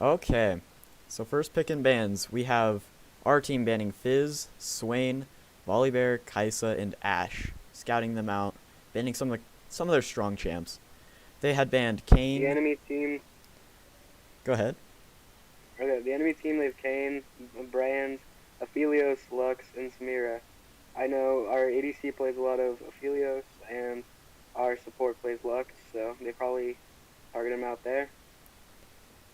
Okay, so first pick in bans, we have our team banning Fizz, Swain, Volibear, Kaisa, and Ash, scouting them out, banning some of their strong champs. They had banned The Kayn. enemy team, Go ahead. the enemy team, they've Kane, Brand, Aphelios, Lux, and Samira. I know our ADC plays a lot of Aphelios, and our support plays Lux, so they probably target him out there.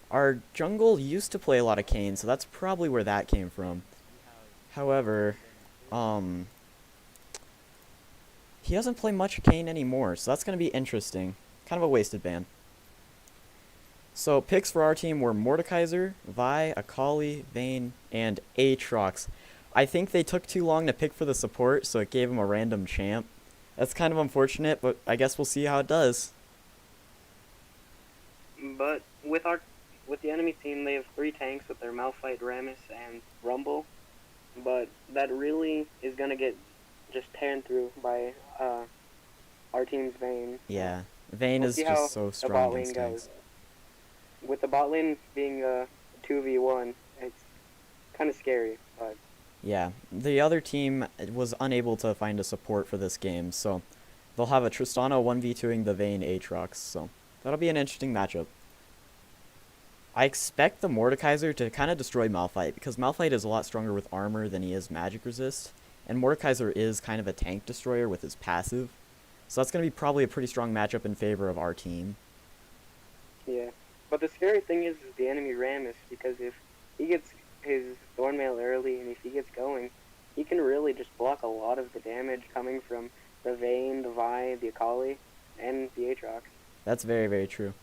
Our jungle used to play a lot of Kayn, so that's probably where that came from. However, um, he doesn't play much Kayn anymore, so that's going to be interesting. Kind of a wasted ban. So picks for our team were Mordekaiser, Vi, Akali, Vayne, and Aatrox. I think they took too long to pick for the support, so it gave him a random champ. That's kind of unfortunate, but I guess we'll see how it does. But with the enemy team, they have three tanks with their Malphite, Rammus, and Rumble. But that really is gonna get just teared through by our team's Vayne. Yeah, Vayne We'll is see just how so the strong bot lane against tanks. goes. With the bot lane being a 2v1, it's kind of scary. But Yeah, the other team was unable to find a support for this game, so they'll have a Tristana 1v2ing the Vayne Aatrox, so that'll be an interesting matchup. I expect the Mordekaiser to kind of destroy Malphite, because Malphite is a lot stronger with armor than he is magic resist, and Mordekaiser is kind of a tank destroyer with his passive, so that's going to be probably a pretty strong matchup in favor of our team. yeah. But the scary thing is the enemy Rammus, because if he gets his Thornmail early and if he gets going, he can really just block a lot of the damage coming from the Vayne, the Vi, the Akali, and the Aatrox. That's very, very true.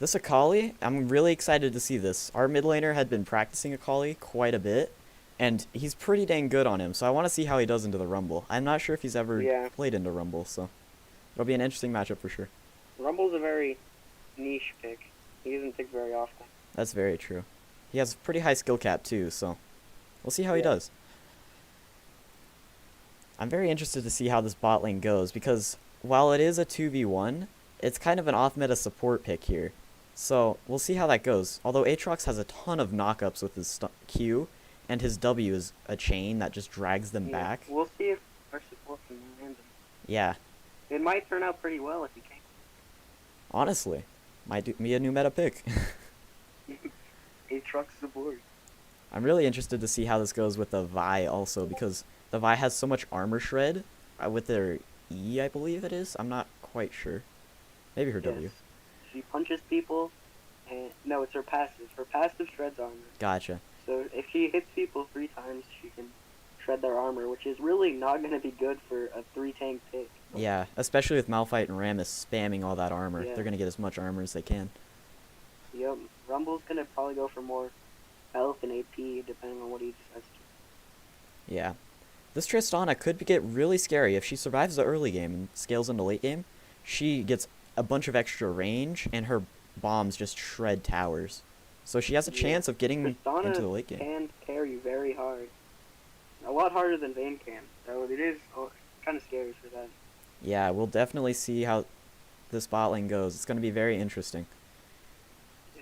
This Akali, I'm really excited to see this. Our mid laner had been practicing Akali quite a bit, and he's pretty dang good on him, so I want to see how he does into the Rumble. I'm not sure if he's ever Yeah, played into Rumble, so it'll be an interesting matchup for sure. Rumble's a very niche pick. He isn't picked very often. That's very true. He has a pretty high skill cap too, so we'll see how he Yeah. does. I'm very interested to see how this bot lane goes, because while it is a 2v1, it's kind of an off-meta support pick here. So we'll see how that goes. Although Aatrox has a ton of knockups with his Q, and his W is a chain that just drags them Yeah. back. We'll see if our support can land him. Yeah, It might turn out pretty well if he honestly, might be a new meta pick. can. Aatrox support. I'm really interested to see how this goes with the Vi also, because the Vi has so much armor shred with their E, I believe it is. I'm not quite sure. Maybe her Yes. W. She punches people, and no, it's her passive. Her passive shreds armor. Gotcha. So if she hits people 3 times, she can shred their armor, which is really not going to be good for a 3 tank pick. Yeah, especially with Malphite and Rammus spamming all that armor. Yeah. They're going to get as much armor as they can. Yep. Rumble's going to probably go for more health and AP, depending on what he decides to. Yeah. This Tristana could get really scary. If she survives the early game and scales into late game, she gets a bunch of extra range, and her bombs just shred towers. So she has a chance of getting into the Tristana late game. can carry very hard. A lot harder than Vayne can. So it is kind of scary for that. Yeah, we'll definitely see how this bot lane goes. It's going to be very interesting.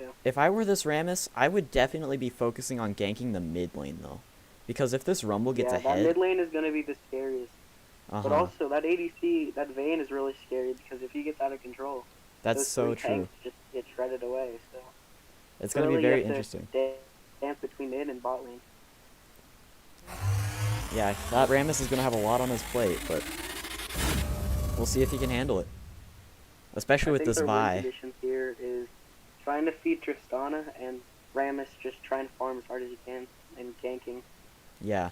Yeah. If I were this Rammus, I would definitely be focusing on ganking the mid lane, though. Because if this Rumble gets Yeah, that ahead... mid lane is going to be the scariest. Uh-huh. But also, that ADC, that Vayne is really scary because if he gets out of control, That's those so 3 true. tanks just get shredded away. So It's going to be really, you very have to interesting. dance between mid and bot lane. Yeah, that Rammus is going to have a lot on his plate, but we'll see if he can handle it. Especially I with think this their win Vi. conditions here is trying to feed Tristana and Rammus just trying to farm as hard as he can and ganking. Yeah.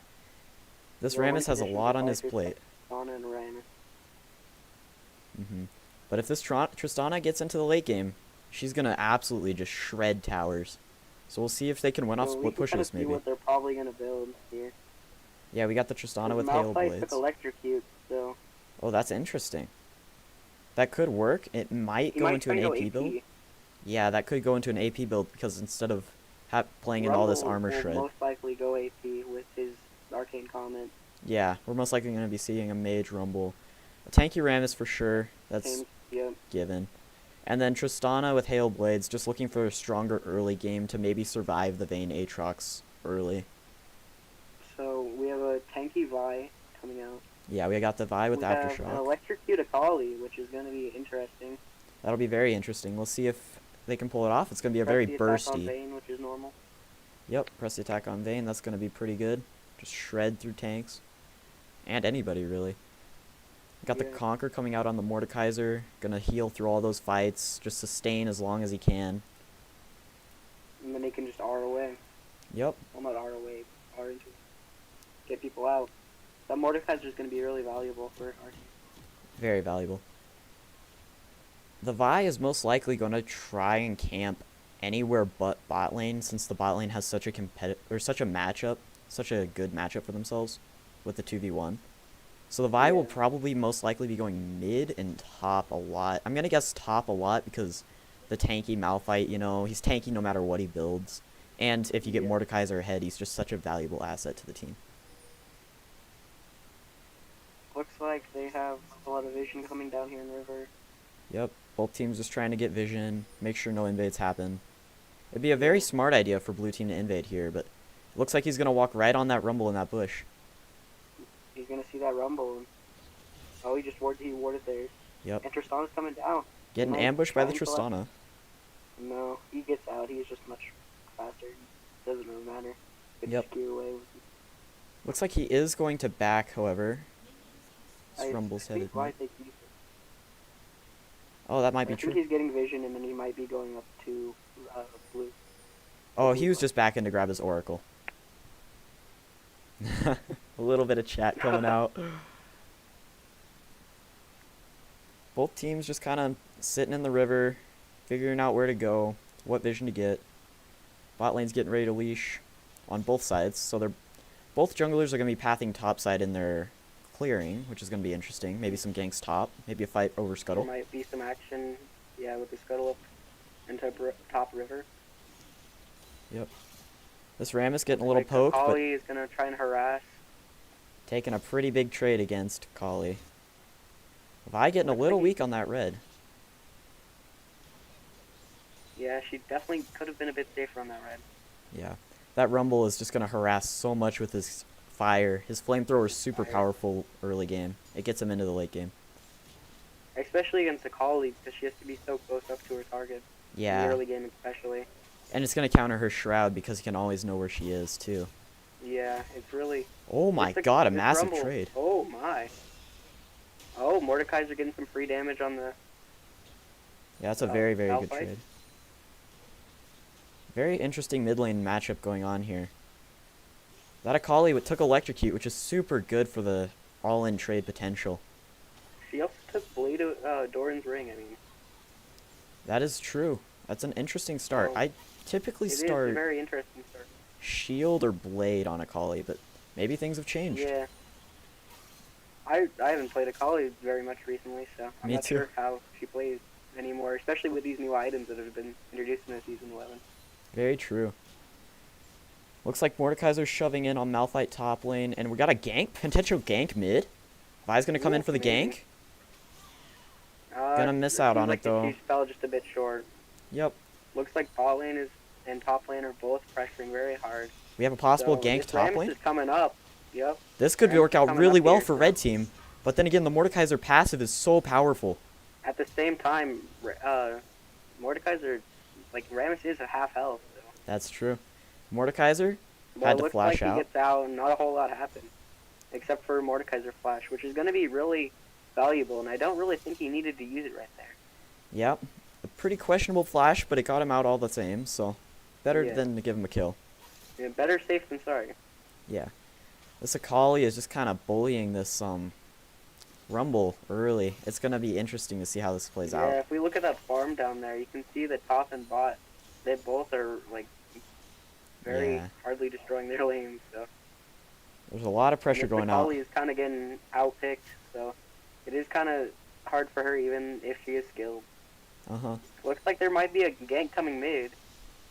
This Their win Rammus has a conditions lot are on his Viper, plate. Tristana and Rammus. But if this Tristana gets into the late game, she's going to absolutely just shred towers. So we'll see if they can win off So we split can kind of pushes, see maybe. what they're probably going to build here. Yeah, we got the Tristana with Hail Malphite took Blades. Electrocute, so Oh, that's interesting. That could work. It might he go might into try an to go AP build. Yeah, that could go into an AP build, because instead of playing in all this Rumble armor will shred. most likely go AP with his Arcane Comment. Yeah, we're most likely going to be seeing a Mage Rumble. A tanky Rammus for sure. That's Same, yeah. given. And then Tristana with Hail Blades, just looking for a stronger early game to maybe survive the Vayne Aatrox early. So we have a tanky Vi coming out. Yeah, we got the Vi with We have an Aftershock. electrocute Akali, which is going to be interesting. That'll be very interesting. We'll see if they can pull it off. It's going to be a Press very the attack on bursty. Vayne, which is normal. Yep, press the attack on Vayne. That's going to be pretty good. Just shred through tanks. And anybody, really. Got the Yeah. Conquer coming out on the Mordekaiser. Gonna heal through all those fights. Just sustain as long as he can. And then they can just R away. Yep. Well, not R away, R into get people out. That Mordekaiser is going to be really valuable for our team. Very valuable. The Vi is most likely going to try and camp anywhere but bot lane, since the bot lane has such a such a matchup, such a good matchup for themselves with the 2v1. So the Vi will Yeah. probably most likely be going mid and top a lot. I'm going to guess top a lot because the tanky Malphite, you know, he's tanky no matter what he builds. And if you get Yeah. Mordekaiser ahead, he's just such a valuable asset to the team. Looks like they have a lot of vision coming down here in the river. Yep, both teams just trying to get vision, make sure no invades happen. It'd be a very smart idea for blue team to invade here, but it looks like he's going to walk right on that rumble in that bush. He's going to see that rumble. And, oh, he warded theirs. Yep. And Tristana's coming down. Getting might ambushed by the try and collect- Tristana. No, he gets out. He's just much faster. Doesn't really matter. Could Yep. just get away with Looks like he is going to back, however. This I rumble's think headed. why they keep it. Oh, that might I be think true. he's getting vision, and then he might be going up to blue. Oh, he was just backing to grab his Oracle. A little bit of chat coming out. Both teams just kind of sitting in the river, figuring out where to go, what vision to get. Bot lane's getting ready to leash on both sides, so they're both junglers are going to be pathing topside in their clearing, which is going to be interesting. Maybe some ganks top, maybe a fight over There Scuttle. might be some action, yeah, with the Scuttle up into top river. Yep. This Rammus getting a little Like, poked, but Akali is going to try and harass. taking a pretty big trade against Kali. Vi getting a Looks little like he- weak on that red. Yeah, she definitely could have been a bit safer on that red. Yeah. That Rumble is just going to harass so much with his fire. His flamethrower is super Fire. powerful early game. It gets him into the late game. Especially against Akali, because she has to be so close up to her target. In Yeah. the early game especially. And it's going to counter her Shroud because he can always know where she is, too. Yeah, it's really... Oh my it's like god, a this massive Rumble. trade. Oh my. Oh, Mordekaiser getting some free damage on the... Yeah, that's a very, very good Malphite. trade. Very interesting mid lane matchup going on here. That Akali took Electrocute, which is super good for the all-in trade potential. She also took Blade Doran's ring, I mean. That is true. That's an interesting start. Oh. I typically It is start a very interesting start. Shield or Blade on Akali, but maybe things have changed. Yeah. I haven't played Akali very much recently, so I'm Me not too. sure how she plays anymore, especially with these new items that have been introduced in the Season 11. Very true. Looks like Mordekaiser's shoving in on Malphite top lane, and we got a gank, potential gank mid. Vi's gonna come in Ooh, for the maybe. gank. Gonna miss out on like it, though. She fell just a bit short. Yep. Looks like bot lane and top lane are both pressuring very hard. We have a possible So gank this top Rammus lane. is coming up. Yep. This could Rammus work is out coming really up well here, for so- red team, but then again, the Mordekaiser passive is so powerful. At the same time, Mordekaiser, like Rammus is a half health. So. That's true. Mordekaiser Well, had it to looks flash like out. he gets out, and not a whole lot happened, except for Mordekaiser flash, which is going to be really valuable, and I don't really think he needed to use it right there. Yep. A pretty questionable flash, but it got him out all the same, so better Yeah. than to give him a kill. Yeah, better safe than sorry. Yeah. This Akali is just kind of bullying this Rumble early. It's going to be interesting to see how this plays Yeah, out. if we look at that farm down there, you can see the top and bot. They both are like very Yeah. hardly destroying their lanes. So There's a lot of pressure and going out. Akali is kind of getting outpicked, so it is kind of hard for her, even if she is skilled. Uh-huh. Looks like there might be a gank coming mid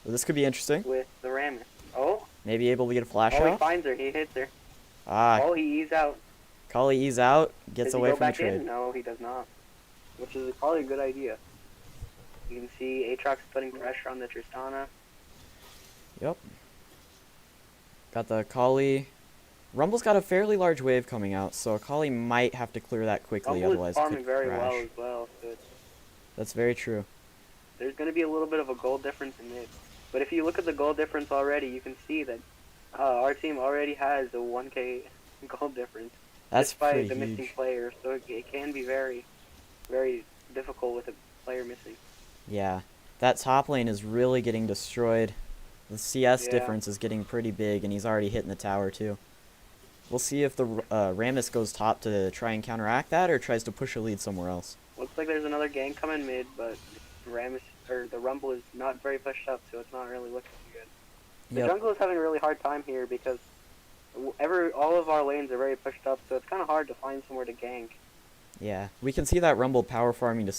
Well, this could be interesting. with the Rammus. Oh, Maybe able to get a flash he out. finds her. He hits her. Ah, Oh, he ease out. Akali ease out, gets Does he away go from the back in? trade. No, he does not. Which is probably a good idea. You can see Aatrox putting pressure on the Tristana. Yep. Got the Kali. Rumble's got a fairly large wave coming out, so Kali might have to clear that quickly, Rumble is otherwise farming could very crash. well as well, so That's very true. there's going to be a little bit of a gold difference in mid. But if you look at the gold difference already, you can see that our team already has a 1k gold difference. That's despite pretty the missing huge. player, so it can be very, very difficult with a player missing. Yeah. That top lane is really getting destroyed. The CS Yeah. difference is getting pretty big, and he's already hitting the tower, too. We'll see if the Rammus goes top to try and counteract that, or tries to push a lead somewhere else. Looks like there's another gank coming mid, but the Rumble is not very pushed up, so it's not really looking too good. The Yep. jungle is having a really hard time here because all of our lanes are very pushed up, so it's kind of hard to find somewhere to gank. Yeah. We can see that Rumble power farming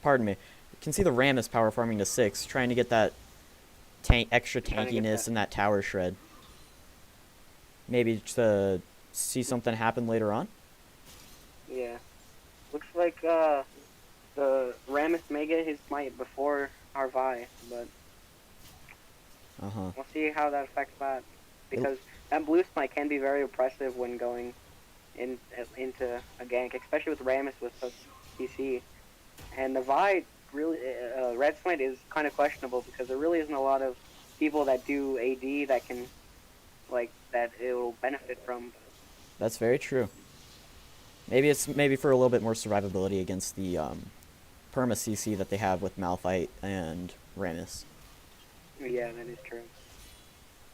pardon me. We can see the Rammus power farming to 6, trying to get that extra Trying to get tankiness that. and that tower shred. Maybe to see something happen later on. Yeah. Looks like the Rammus may get his smite before our Vi, but Uh-huh. we'll see how that affects that. Because that blue smite can be very oppressive when going into a gank, especially with Rammus with such PC. And the Vi really, red smite is kind of questionable because there really isn't a lot of people that do AD that can, that it will benefit from. That's very true. Maybe it's for a little bit more survivability against the perma CC that they have with Malphite and Rammus. Yeah, that is true.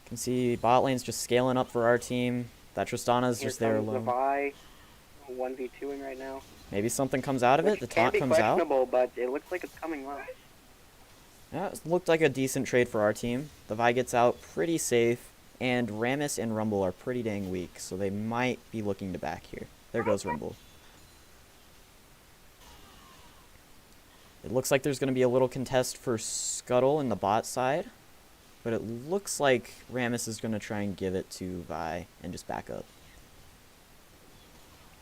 Can see bot lane's just scaling up for our team. That Tristana's Here just there comes the alone. Vi 1v2ing right now. Maybe something comes out of it. Which The can taunt be comes out. questionable, but it looks like it's coming well. Yeah, it looked like a decent trade for our team. The Vi gets out pretty safe, and Rammus and Rumble are pretty dang weak, so they might be looking to back here. There goes Rumble. It looks like there's going to be a little contest for Scuttle in the bot side, but it looks like Rammus is going to try and give it to Vi and just back up.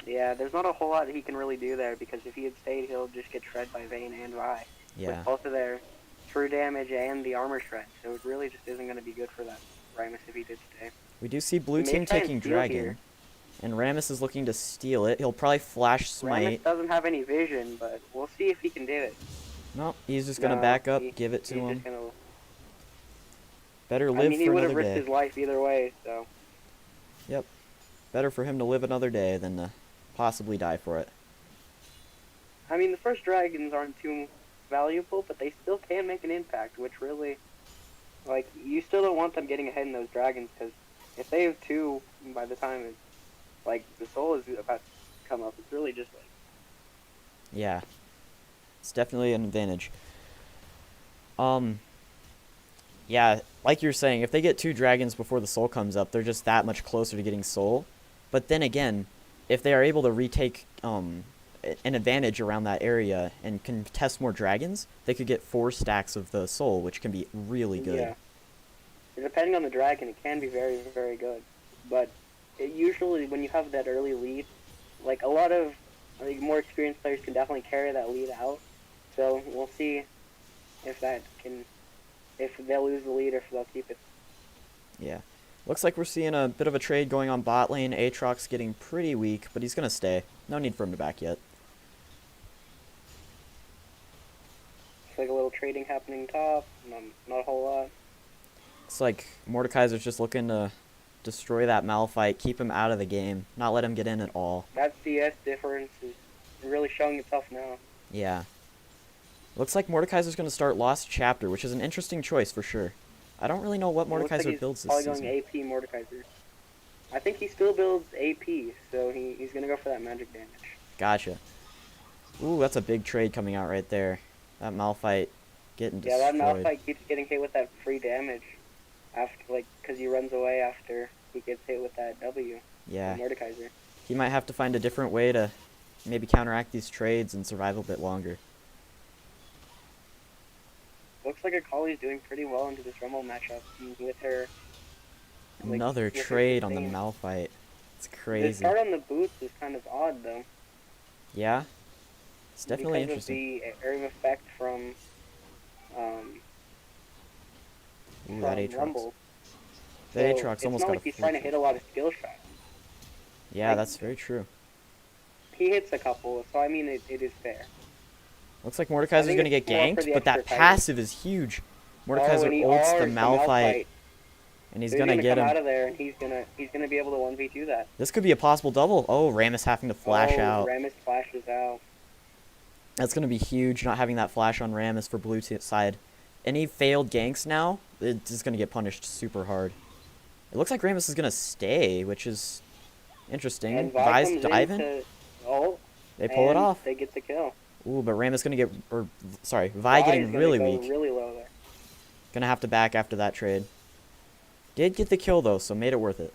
Yeah, there's not a whole lot he can really do there because if he had stayed, he'll just get shred by Vayne and Vi. Yeah. With both of their true damage and the armor shred, so it really just isn't going to be good for that Rammus if he did stay. We do see blue He may team try and taking steal Dragon, here. and Rammus is looking to steal it. He'll probably flash Rammus smite. doesn't have any vision, but we'll see if he can do it. No, he's just going to No, back up, he- give it to he's him. just gonna, Better I live mean, he for would have another risked day. his life either way, so. Yep. Better for him to live another day than to possibly die for it. I mean, the first dragons aren't too valuable, but they still can make an impact, which really, you still don't want them getting ahead in those dragons, because if they have two by the time the soul is about to come up, it's really just Yeah. It's definitely an advantage. Yeah, like you're saying, if they get 2 dragons before the soul comes up, they're just that much closer to getting soul. But then again, if they are able to retake an advantage around that area and contest more dragons, they could get 4 stacks of the soul, which can be really good. Yeah. Depending on the dragon, it can be very, very good. But usually when you have that early lead, a lot of more experienced players can definitely carry that lead out. So we'll see if they'll lose the lead or if they'll keep it. Yeah. Looks like we're seeing a bit of a trade going on bot lane. Aatrox getting pretty weak, but he's going to stay. No need for him to back yet. It's like a little trading happening top, not a whole lot. Looks like Mordekaiser's just looking to destroy that Malphite, keep him out of the game, not let him get in at all. That CS difference is really showing itself now. Yeah. Looks like Mordekaiser's going to start Lost Chapter, which is an interesting choice for sure. I don't really know what It looks like Mordekaiser he's builds this probably season. going AP Mordekaiser. I think he still builds AP, so he's going to go for that magic damage. Gotcha. Ooh, that's a big trade coming out right there. That Malphite getting destroyed. Yeah, that Malphite keeps getting hit with that free damage after, because he runs away after he gets hit with that W. Yeah. Mordekaiser. He might have to find a different way to maybe counteract these trades and survive a bit longer. Looks like Akali's doing pretty well into this Rumble matchup with her. Another with her trade on the sustain. Malphite. It's The crazy. start on the boots is kind of odd though. Yeah? It's definitely because interesting. of the air effect from Ooh, that from Aatrox. Rumble. That So Aatrox it's almost not got a like he's trying to full. hit a lot of skill shots. Yeah, Like, that's very true. he hits a couple, so I mean it is fair. Looks like I Mordekaiser's think gonna it's get more for ganked, the but extra that fighting. passive is huge. Oh, Mordekaiser and he ults the R's the Malphite, Malphite. and he's So gonna gonna get come him. out of there, and he's gonna be able to 1v2 that. This could be a possible double. Oh, Rammus having to flash Oh, out. Rammus flashes out. That's gonna be huge, not having that flash on Rammus for blue side. Any failed ganks now, it's just gonna get punished super hard. It looks like Rammus is gonna stay, which is interesting. And Vi Vi's comes diving. into ult, They pull it and off. they get the kill. Ooh, but Rammus gonna get, or sorry, Vi Vi is getting gonna really go weak. really low there. Gonna have to back after that trade. Did get the kill though, so made it worth it.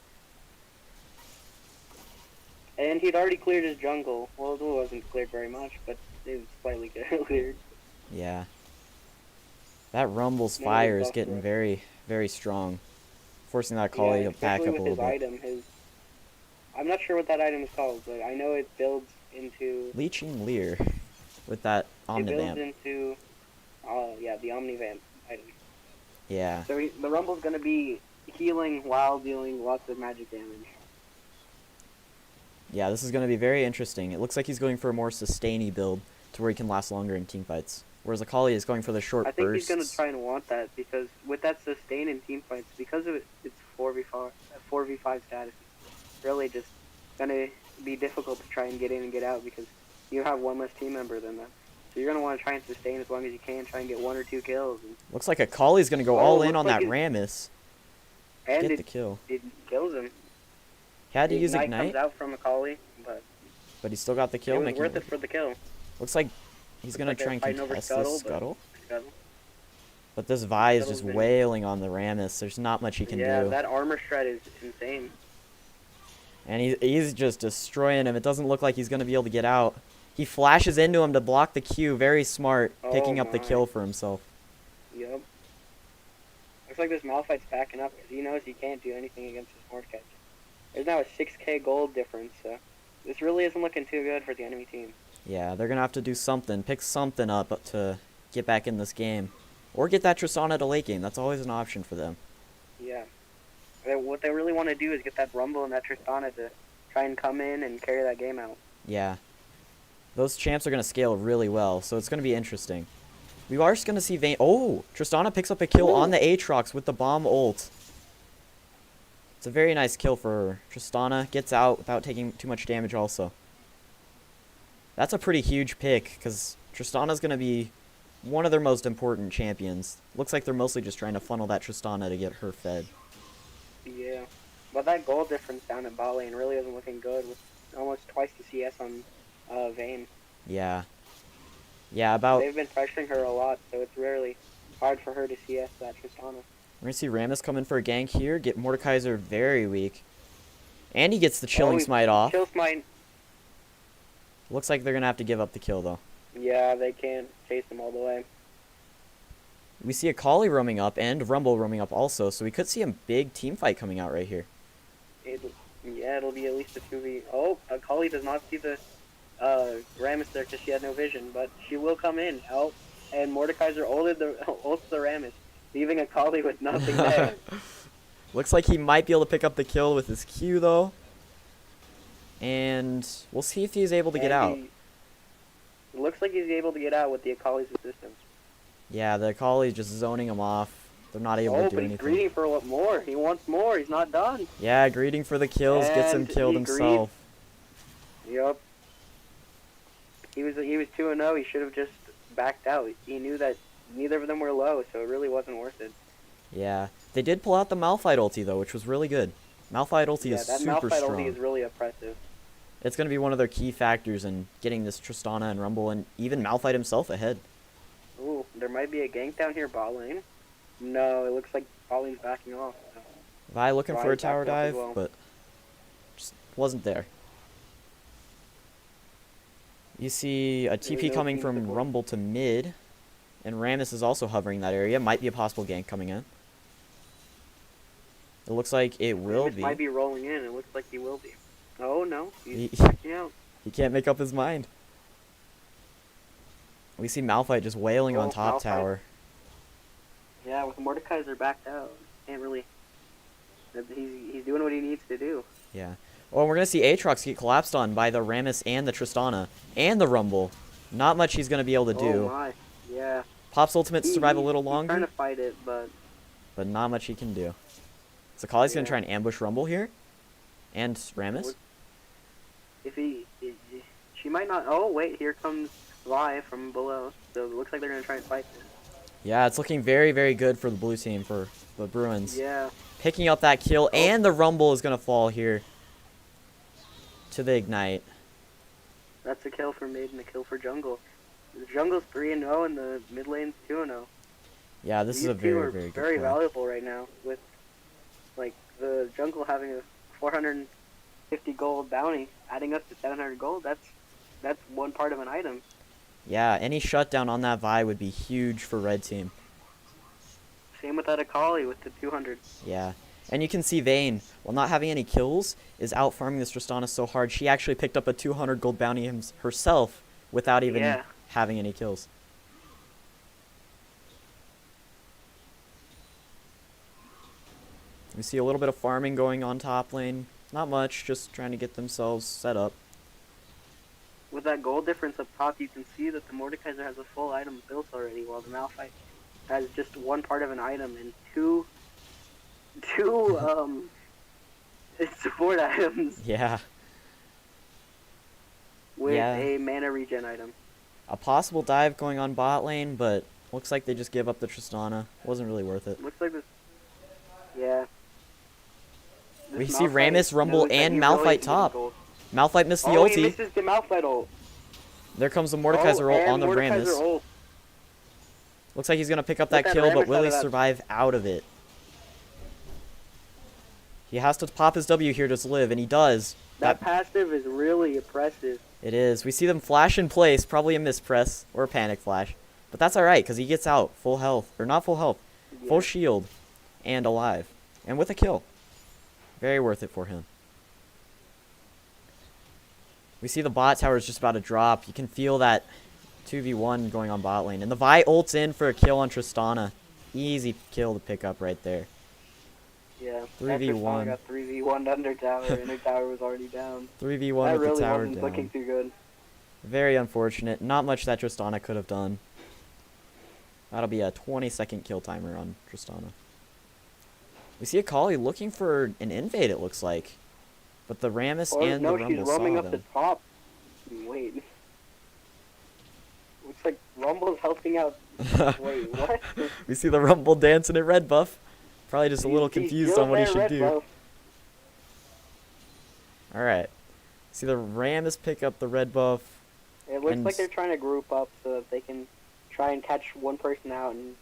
And he'd already cleared his jungle. Well, it wasn't cleared very much, but it was slightly cleared. Yeah. That Rumble's No, fire it's is off getting road. very, very strong. Forcing that Collie to back especially up a with little his bit. item. I'm not sure what that item is called, but I know it builds into. Leeching Leer with that It builds Omnivamp. into. Yeah, the Omnivamp item. Yeah. So the Rumble's gonna be healing while dealing lots of magic damage. Yeah, this is going to be very interesting. It looks like he's going for a more sustainy build to where he can last longer in teamfights. Whereas Akali is going for the short I think bursts. he's gonna try and want that because with that sustain in teamfights, because of it's 4v5 status, it's really just gonna be difficult to try and get in and get out because you have one less team member than them. So you're gonna want to try and sustain as long as you can, try and get 1 or 2 kills. Looks like Akali's going to go Oh, all in looks on like that he's- Rammus. And Get it, the kill. it kills him. He had to The use comes Ignite, out from Akali, but he still got the kill. it was Making worth it for the kill. Looks like he's going to like they're try and fighting over contest Scuttle, this but- Scuttle. Scuttle. But this Vi is just Scuttle's been- wailing on the Rammus. There's not much he can Yeah, do. that armor shred is insane. And he's just destroying him. It doesn't look like he's going to be able to get out. He flashes into him to block the Q. Very smart, picking up the my. kill for himself. Yep. Looks like this Malphite's backing up because he knows he can't do anything against this Mordekaiser. There's now a 6k gold difference, so this really isn't looking too good for the enemy team. Yeah, they're going to have to do something. Pick something up to get back in this game. Or get that Tristana to late game. That's always an option for them. Yeah. What they really want to do is get that Rumble and that Tristana to try and come in and carry that game out. Yeah. Those champs are going to scale really well, so it's going to be interesting. We are just going to see Vayne. Oh! Tristana picks up a kill on the Aatrox with the bomb ult. It's a very nice kill for her. Tristana gets out without taking too much damage also. That's a pretty huge pick, because Tristana's going to be one of their most important champions. Looks like they're mostly just trying to funnel that Tristana to get her fed. Yeah. But that gold difference down at bot lane really isn't looking good with almost twice the CS on Vayne. Yeah. Yeah, about... They've been pressuring her a lot, so it's really hard for her to CS that Tristana. We're going to see Rammus come in for a gank here. Get Mordekaiser very weak. And he gets the Chilling Smite off. Chill Smite. Looks like they're going to have to give up the kill, though. Yeah, they can't chase him all the way. We see Akali roaming up and Rumble roaming up also, so we could see a big team fight coming out right here. It'll be at least a 2v. Oh, Akali does not see the Rammus there because she had no vision, but she will come in. Oh, and Mordekaiser ulted the Rammus, leaving Akali with nothing there. Looks like he might be able to pick up the kill with his Q, though. And we'll see if he's able to get out. It looks like he's able to get out with the Akali's assistance. Yeah, the Akali just zoning him off. They're not able to do but he's anything. greedy for what more. He wants more. He's not done. Yeah, greeting for the kills, gets him And killed he himself. Yup. He was 2-0. He should have just backed out. He knew that neither of them were low, so it really wasn't worth it. Yeah. They did pull out the Malphite ulti, though, which was really good. Malphite ulti is that super Malphite strong. ulti is really oppressive. It's going to be one of their key factors in getting this Tristana and Rumble and even Malphite himself ahead. Ooh, there might be a gank down here bot lane. No, it looks like bot lane's backing off. Vi looking for a Vi's tower backed off as dive, well. but just wasn't there. You see a There was TP no coming team from support. Rumble to mid, and Rammus is also hovering that area. Might be a possible gank coming in. It looks like it will Rammus be. might be rolling in. It looks like he will be. Oh no, He, he's backing out. he can't make up his mind. We see Malphite just wailing on Oh, top Malphite. tower. Yeah, with Mordekaiser backed out, can't really. He's doing what he needs to do. Yeah. Well, we're going to see Aatrox get collapsed on by the Rammus and the Tristana and the Rumble. Not much he's going to be able to do. Oh my, yeah. Pop's ultimate to survive a little He's trying longer, to fight it, but not much he can do. So Akali's going Yeah. to try and ambush Rumble here. And Rammus. if she might not. Oh wait, here comes Vi from below. So it looks like they're gonna try and fight this. Yeah, it's looking very, very good for the blue team, for the Bruins. Yeah. Picking up that kill, and the Rumble is going to fall here to the Ignite. That's a kill for mid and a kill for jungle. The jungle's 3-0 and the mid lane's 2-0. Yeah, this is a very, very good very play. valuable right now with like the jungle having a 450 gold bounty, adding up to 700 gold. That's one part of an item. Yeah, any shutdown on that Vi would be huge for red team. Same with that Akali with the 200. Yeah. And you can see Vayne, while not having any kills, is out farming this Tristana so hard. She actually picked up a 200 gold bounty herself without even having any kills. We see a little bit of farming going on top lane. Not much, just trying to get themselves set up. With that gold difference up top, you can see that the Mordekaiser has a full item built already, while the Malphite has just one part of an item and two support items Yeah. with Yeah. a mana regen item. A possible dive going on bot lane, but looks like they just give up the Tristana. Wasn't really worth it. Looks like this. Yeah. We This see Malphite Rammus, Rumble, knows that and he Malphite really top. needs gold. Malphite missed the Oh, he ulti. misses the Malphite ult. There comes the Mordekaiser ult and on the Mordekaiser Rammus. ult. Looks like he's going to pick up Get that that kill, Rammus but out will he of that. survive out of it? He has to pop his W here to live, and he does. That passive is really impressive. It is. We see them flash in place, probably a mispress or a panic flash. But that's alright, because he gets out full health. Or not full health, full Yeah. shield, and alive. And with a kill. Very worth it for him. We see the bot tower is just about to drop. You can feel that 2v1 going on bot lane. And the Vi ults in for a kill on Tristana. Easy kill to pick up right there. Yeah. 3v1. Got 3v1 under tower, and her tower was already down. 3v1 That with really the tower wasn't down. looking too good. Very unfortunate. Not much that Tristana could have done. That'll be a 20-second kill timer on Tristana. We see Akali looking for an invade, it looks like. But the Rammus Or and no, the she's Rumble roaming saw up the them. top. Wait. Looks like Rumble's helping out. Wait, what? We see the Rumble dancing in red buff. Probably just a little He's confused still on what he there, should red do. buff. Alright. See the Rammus pick up the red buff. It looks And like they're trying to group up so that they can try and catch one person out. And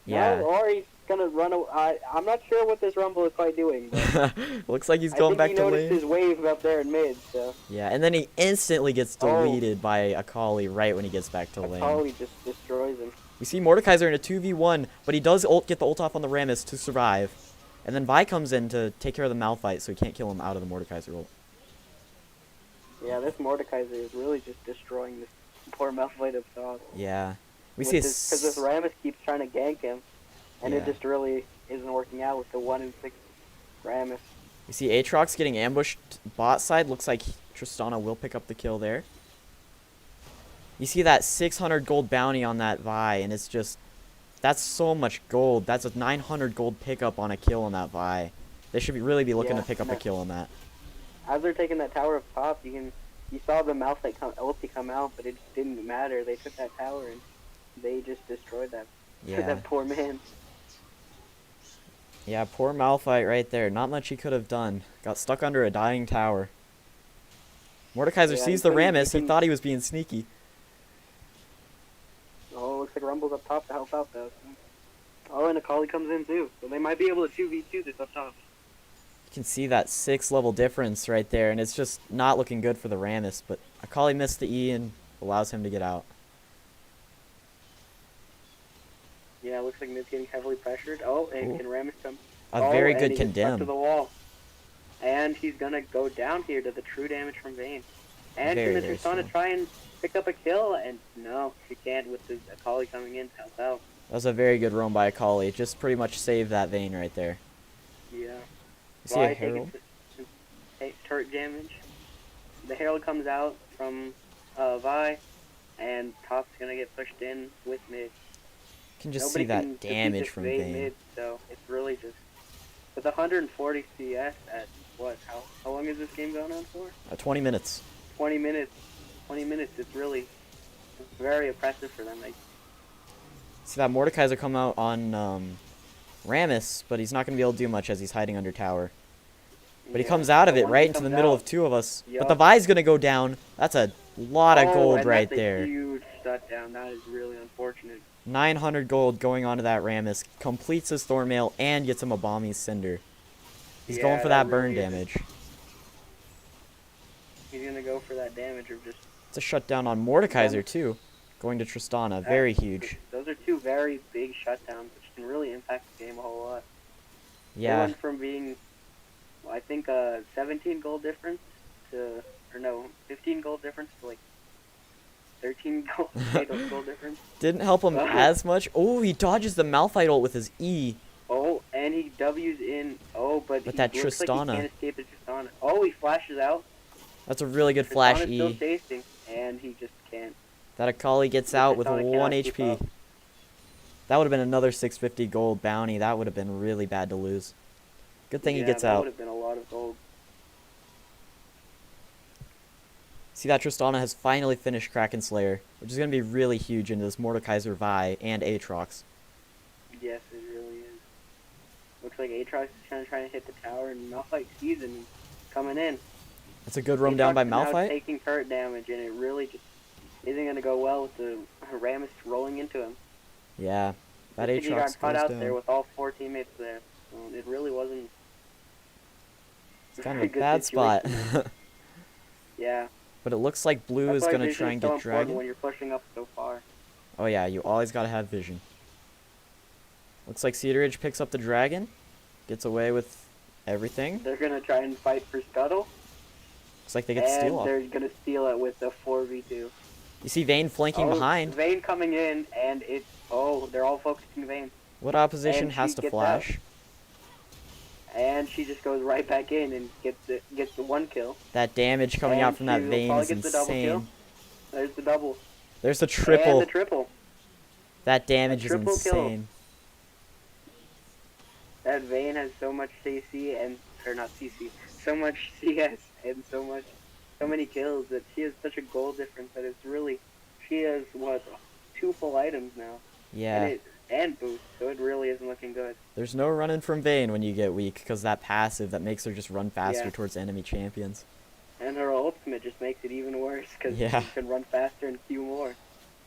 Yeah. No, or he's gonna run. I'm not sure what this Rumble is quite doing. But Looks like he's I going think back he to noticed lane. his wave up there in mid, so Yeah, and then he instantly gets Oh. deleted by Akali right when he gets back to lane. Akali just destroys him. We see Mordekaiser in a 2v1, but he does get the ult off on the Rammus to survive. And then Vi comes in to take care of the Malphite, so he can't kill him out of the Mordekaiser ult. Yeah, this Mordekaiser is really just destroying this poor Malphite up top. Yeah. We see a Because this Rammus keeps trying to gank him, and Yeah. it just really isn't working out with the 1 in 6 Rammus. We see Aatrox getting ambushed bot side. Looks like Tristana will pick up the kill there. You see that 600 gold bounty on that Vi, and it's just... That's so much gold. That's a 900 gold pickup on a kill on that Vi. They should really be looking Yeah, to pick up a no. kill on that. As they're taking that tower up top, you saw the Malphite ulti come out, but it didn't matter. They took that tower and they just destroyed that Yeah. that poor man. Yeah, poor Malphite right there. Not much he could have done. Got stuck under a dying tower. Mordekaiser Yeah, sees he the couldn't- he Rammus. He couldn't- thought he was being sneaky. Oh, looks like Rumble's up top to help out though. Oh, and Akali comes in too, so they might be able to 2v2 this up top. You can see that 6-level difference right there, and it's just not looking good for the Rammus. But Akali missed the E and allows him to get out. Yeah, looks like mid's getting heavily pressured. Oh, and Ooh. can Rammus come? A Oh, very and good he gets stuck to condemn. the wall. And he's gonna go down here to the true damage from Vayne. And Very, can the very Tristana slow. try and pick up a kill? And no, she can't with the Akali coming in to help out. That was a very good roam by Akali. Just pretty much saved that Vayne right there. Yeah. You see a Vi Herald? taking turret damage. The Herald comes out from Vi, and top's gonna get pushed in with mid. Can just Nobody see that can defeat damage this from Vayne Vayne. mid, so it's really just with 140 CS at what? How long is this game going on for? 20 minutes. 20 minutes. 20 minutes. It's really very oppressive for them. See that Mordekaiser come out on Rammus, but he's not going to be able to do much as he's hiding under tower. But he comes out of it right into the middle of two of us. But the Vi's going to go down. That's a lot of gold right there. Huge shutdown. That is really unfortunate. 900 gold going onto that Rammus. Completes his Thornmail and gets him a Bomby's Cinder. He's going for that burn damage. He's going to go for that damage of just... It's a shutdown on Mordekaiser too. Going to Tristana. Very huge. Those are two very big shutdowns, which can really impact the game a whole lot. Yeah. They went from being, well, I think, 17 gold difference to, or no, 15 gold difference to like 13 gold difference. Didn't help him as much. Oh, he dodges the Malphite ult with his E. Oh, and he W's in. Oh, but that looks Tristana. like he can't escape the Tristana. Oh, he flashes out. That's a really good flash Tristana's E. still chasing, and he just can't. That Akali gets out with Tristana 1 cannot keep HP. up. That would have been another 650 gold bounty. That would have been really bad to lose. Good thing he gets that out. would have been a lot of gold. See that Tristana has finally finished Kraken Slayer, which is going to be really huge into this Mordekaiser Vi and Aatrox. Yes, it really is. Looks like Aatrox is trying to hit the tower, and Malphite sees him coming in. That's a good roam down by Now Malphite. taking turret damage, and it really just isn't going to go well with the Rammus rolling into him. Yeah, that He got Aatrox caught goes out down. there with all 4 teammates there. So it really wasn't. It's kind of a a good bad spot. situation. Yeah. But it looks like Blue That's is why going to vision try is and so get important Dragon. when you're pushing up so far. Oh yeah, you always got to have vision. Looks like Cedar Ridge picks up the Dragon. Gets away with everything. They're going to try and fight for Scuttle. Looks like they get steal off. They're going to steal it with a 4v2. You see Vayne flanking behind. Vayne coming in, and it's... Oh, they're all focusing Vayne. What opposition And has she to gets flash? And she just goes right back in and gets the 1 kill. That damage coming And out from that she Vayne probably is gets the double kill. insane. There's the double. There's the triple. And the triple. That damage is triple kill. insane. That Vayne has so much CC and... Or not CC. So much CS and so many kills that she has such a goal difference that it's really... She has, what, 2 full items now. Yeah. And boost, so it really isn't looking good. There's no running from Vayne when you get weak, because that passive that makes her just run faster Yeah. towards enemy champions. And her ultimate just makes it even worse, because Yeah. she can run faster and Q more.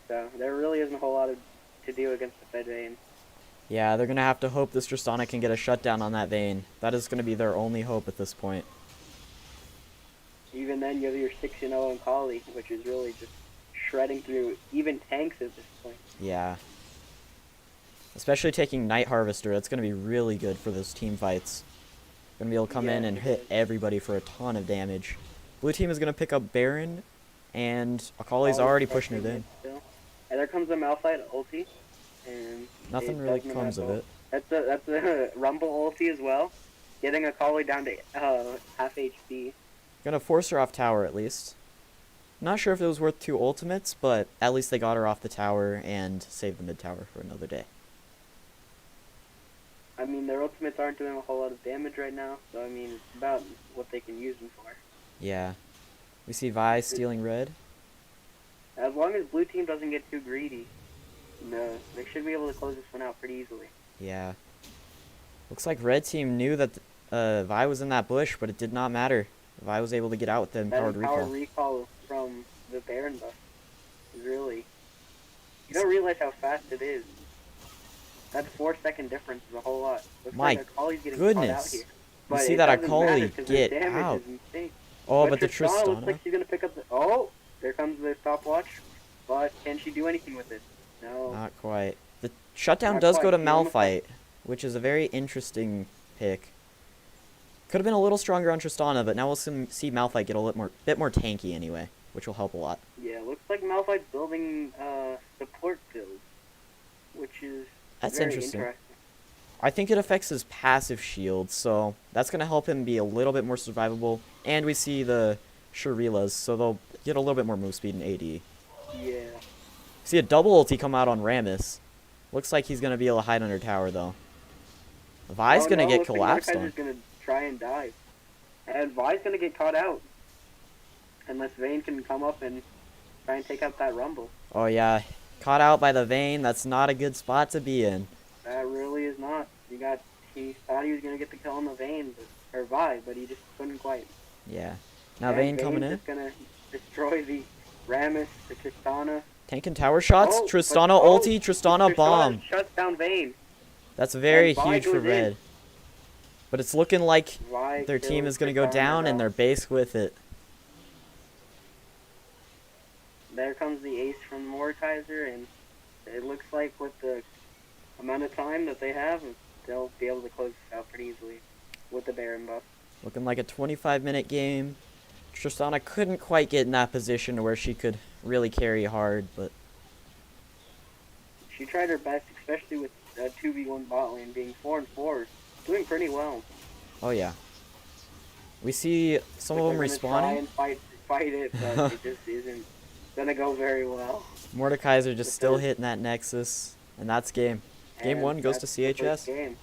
So there really isn't a whole lot to do against the Fed Vayne. Yeah, they're going to have to hope this Tristana can get a shutdown on that Vayne. That is going to be their only hope at this point. Even then, you have your 6-0 in Kali, which is really just shredding through even tanks at this point. Yeah. Especially taking Night Harvester, that's going to be really good for those team fights. Going to be able to come in and hit everybody for a ton of damage. Blue team is going to pick up Baron, and Akali's already pushing it in. Still. And there comes the Malphite ulti. And Nothing really comes of it. That's a Rumble ulti as well. Getting Akali down to half HP. Gonna force her off tower at least. Not sure if it was worth 2 ultimates, but at least they got her off the tower and saved the mid tower for another day. I mean, their ultimates aren't doing a whole lot of damage right now, so I mean, it's about what they can use them for. Yeah. We see Vi stealing red. As long as blue team doesn't get too greedy, no, they should be able to close this one out pretty easily. Yeah. Looks like red team knew that Vi was in that bush, but it did not matter. Vi was able to get out with the empowered recall. Recall from the Baron buff is really... You don't realize how fast it is. That 4-second difference is a whole lot. Looks My like Akali's getting caught out goodness. here. You But see it that doesn't Akali matter 'cause get the damage out. is insane. Oh, but the Tristana looks like Tristana. she's gonna pick up the... Oh! There comes the stopwatch. But can she do anything with it? No. Not quite. The shutdown Not does quite. go to She almost got- Malphite, which is a very interesting pick. Could have been a little stronger on Tristana, but now we'll see Malphite get a bit more tanky anyway, which will help a lot. Yeah, looks like Malphite's building support build. which is That's very interesting. interesting. I think it affects his passive shield, so that's going to help him be a little bit more survivable. And we see the Shurilas, so they'll get a little bit more move speed and AD. Yeah. See a double ulti come out on Rammus. Looks like he's going to be able to hide under tower, though. Vi's Oh going to no, get looks like collapsed on. Mordekaiser's gonna try and dive. And Vi's gonna get caught out. Unless Vayne can come up and try and take out that Rumble. Oh, yeah. Caught out by the Vayne. That's not a good spot to be in. That really is not. He thought he was gonna get the kill on the Vayne, or Vi, but he just couldn't quite. Yeah. Now And Vayne coming Vayne's in. just gonna destroy the Rammus, the Tristana. Tanking tower shots. Oh, Tristana ulti. Tristana bomb. Shuts down Vayne. That's very And Vi huge for goes in. red. But it's looking like Vi their team kills is going to go Tristana down and though. their base with it. There comes the ace from Mordekaiser, and it looks like with the amount of time that they have, they'll be able to close this out pretty easily with the Baron buff. Looking like a 25-minute game. Tristana couldn't quite get in that position where she could really carry hard, but She tried her best, especially with 2v1 bot lane being 4-4, doing pretty well. oh yeah. We see some of But them they're gonna try respawning. and fight it, but it just isn't gonna go very well. Mordekaiser just The still third- hitting that Nexus, and that's game. Game And 1 goes to that's the first CHS. game.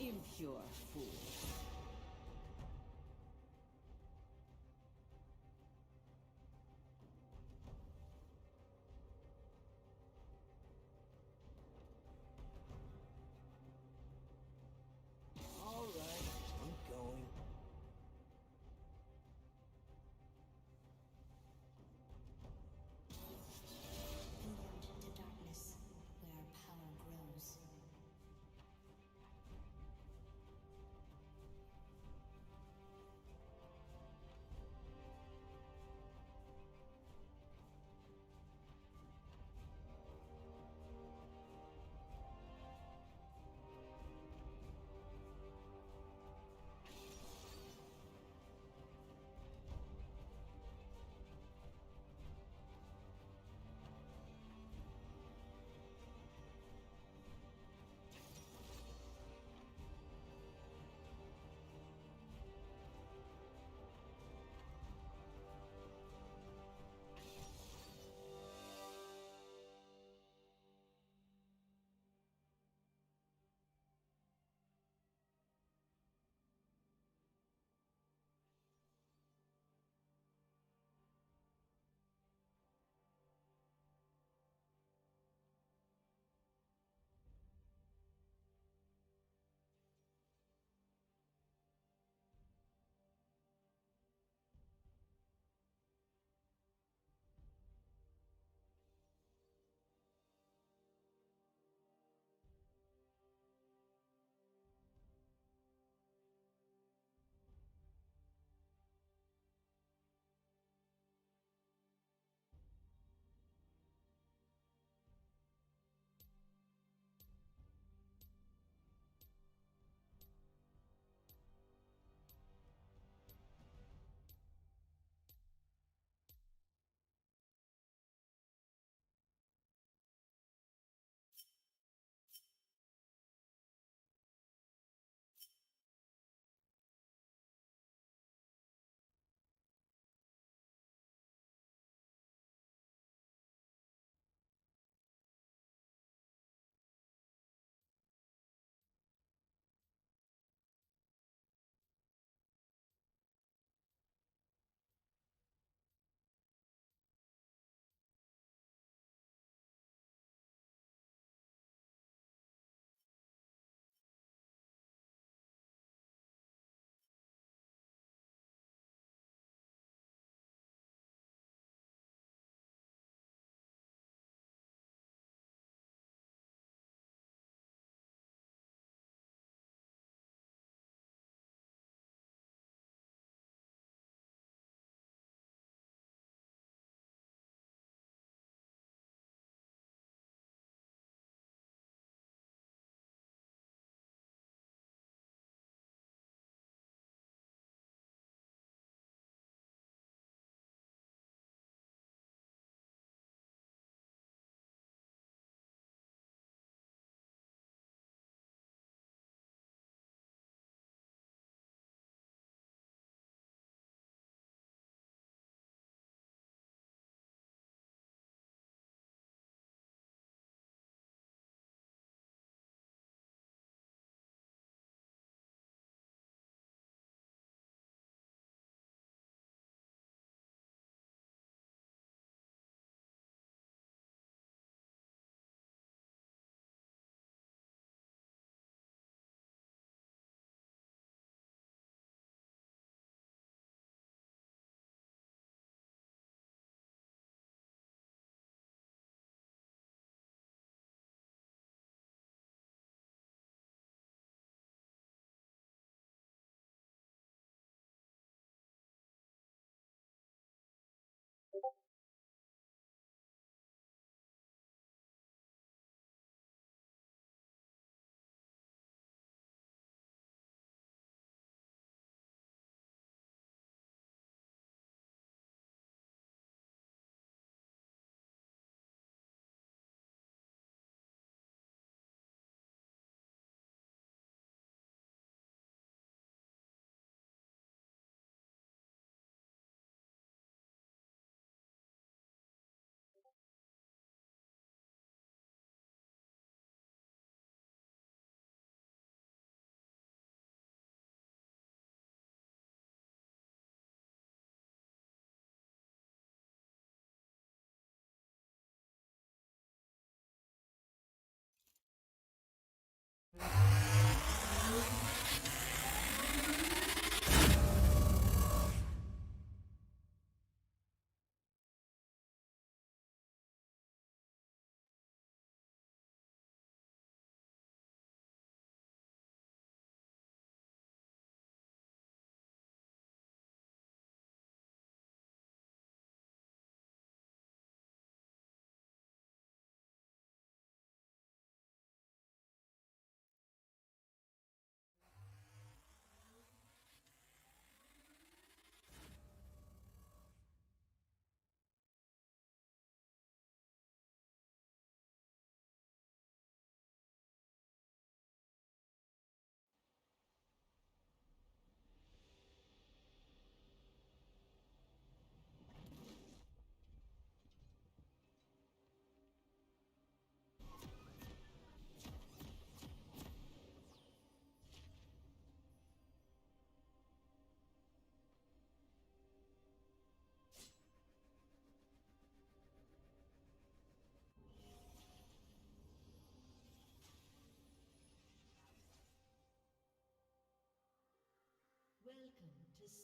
Impure fool. All right, I'm going. Inward to darkness, where power grows.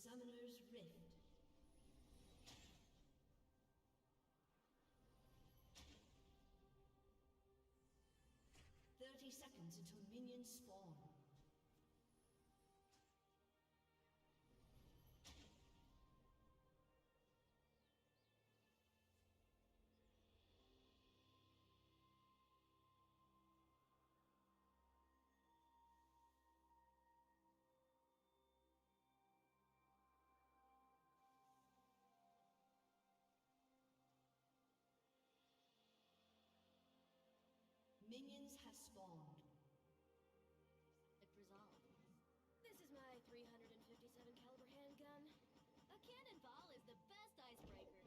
Summoner's Rift. "30 seconds until minions spawn. Minions have spawned. Resolve. This is my 357 caliber handgun. A cannonball is the best icebreaker.